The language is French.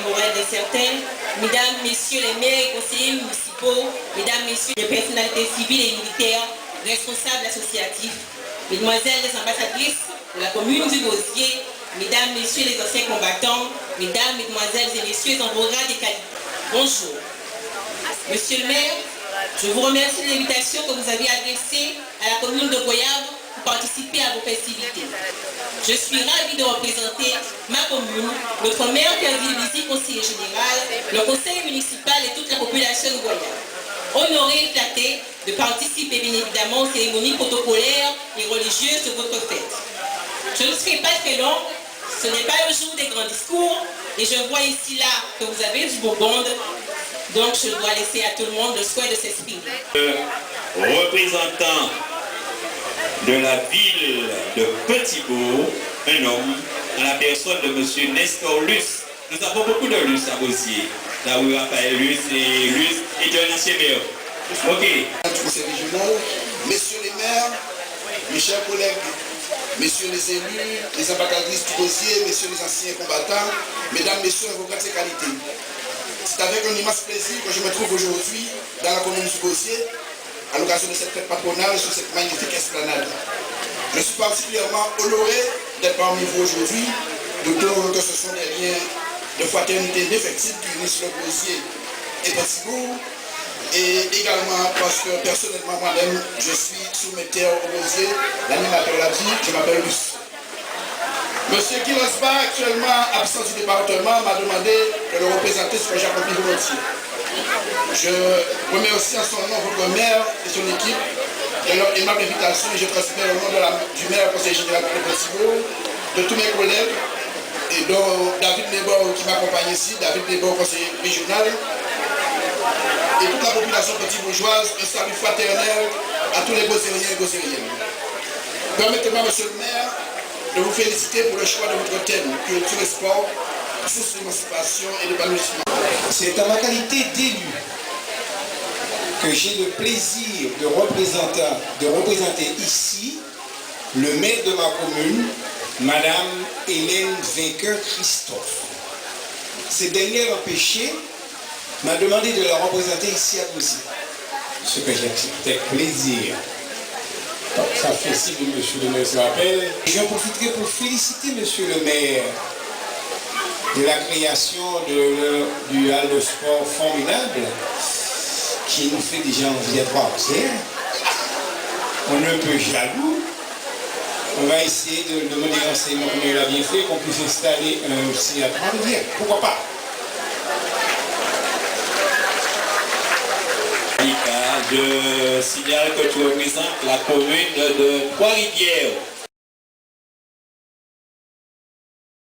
morale de certains, mesdames, messieurs les maires et conseillers municipaux, mesdames, messieurs les personnalités civiles et militaires, responsables associatifs, mesdemoiselles les ambassadrices de la commune du Gosier, mesdames, messieurs les anciens combattants, mesdames, mesdemoiselles et messieurs en vos grades et qualités. Bonjour. Monsieur le maire, je vous remercie de l'invitation que vous avez adressée à la commune de Goyave pour participer à vos festivités. Je suis ravie de représenter ma commune, notre maire Pierre Villizy, conseiller général, le conseil municipal et toute la population de Goyave. Honoré et flatté de participer bien évidemment aux cérémonies protocolaires et religieuses de votre fête. Je ne serai pas très longue, ce n'est pas le jour des grands discours et je vois ici là que vous avez du beau monde, donc je dois laisser à tout le monde le soin de s'exprimer. Représentant de la ville de Petit-Bourg, un homme, à la personne de M. Nestor Luce. Nous avons beaucoup de Luce à Gosier. Là où Raphaël Luce et Luce était un ancien maire. Ok. Conseil régional, messieurs les maires, mes chers collègues, messieurs les élus, les ambassadrices du Gosier, messieurs les anciens combattants, mesdames, messieurs, vos grandes qualités. C'est avec un immense plaisir que je me trouve aujourd'hui dans la commune du Gosier, à l'occasion de cette fête patronale sur cette magnifique esplanade. Je suis particulièrement honoré d'être parmi vous aujourd'hui, d'autant que ce sont des liens de fraternité indéfectible qui unissent le Gosier et Petit-Bourg, et également parce que personnellement moi-même, je suis soumetteur au Gosier, l'animateur l'a dit, je m'appelle Luce. Monsieur Guy Rosbach, actuellement absent du département, m'a demandé de le représenter sur le Jacques volontiers. Je remercie en son nom votre maire et son équipe de leur aimable invitation et je transmets au nom du maire conseiller général de Petit-Bourg, de tous mes collègues et dont David Nebor qui m'accompagne ici, David Nebor conseiller régional et toute la population petit-bourgeoise, un salut fraternel à tous les Gosériens et Gosériennes. Permettez-moi, monsieur le maire, de vous féliciter pour le choix de votre thème, culture et sport, source d'émancipation et d'épanouissement. C'est en ma qualité d'élu que j'ai le plaisir de représenter ici le maire de ma commune, Madame Hélène Vainqueur-Christophe. Cette dernière empêchée m'a demandé de la représenter ici à Gosier, ce que j'ai accepté avec plaisir. Ça fait si vous, monsieur le maire, se rappelle. J'en profiterai pour féliciter monsieur le maire de la création du hall de sport formidable qui nous fait déjà envie à trois. On est un peu jaloux. On va essayer de demander renseignements comme il a bien fait, qu'on puisse installer un aussi à Trois-Rivières. Pourquoi pas? Je signale que tu représentes la commune de Trois-Rivières.